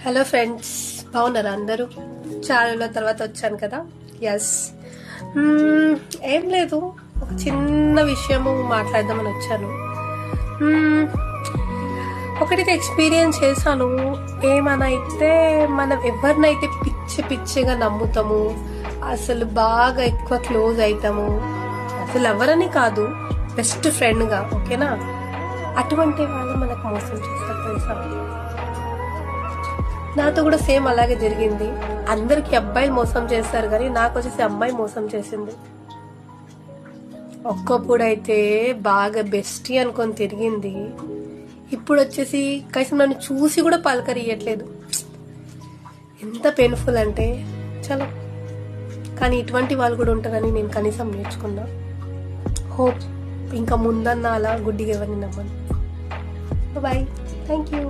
Hello friends, బాగున్నారా అందరూ? చాలా రోజుల తర్వాత వచ్చాను కదా. ఎస్, ఏం లేదు, ఒక చిన్న విషయము మాట్లాడదామని వచ్చాను. ఒకటితే ఎక్స్పీరియన్స్ చేశాను. ఏమనైతే మనం ఎవరినైతే పిచ్చిగా నమ్ముతాము, అసలు బాగా ఎక్కువ క్లోజ్ అవుతాము, అసలు ఎవరని కాదు, బెస్ట్ ఫ్రెండ్గా, ఓకేనా, అటువంటి వాళ్ళు మనకు మోసం చేస్తారు తెలుసా. నాతో కూడా సేమ్ అలాగే జరిగింది. అందరికి అబ్బాయిలు మోసం చేస్తారు, కానీ నాకు వచ్చేసి అమ్మాయి మోసం చేసింది. ఒక్కప్పుడైతే బాగా బెస్టీ అనుకొని తిరిగింది, ఇప్పుడు వచ్చేసి కనీసం నన్ను చూసి కూడా పలకరియట్లేదు. ఎంత పెయిన్ఫుల్ అంటే చలో. కానీ ఇటువంటి వాళ్ళు కూడా ఉంటారని నేను కనీసం నేర్చుకున్నా. హోప్ ఇంకా ముందన్న అలా గుడ్డిగా ఎవరిని నమ్మను. Bye, thank you.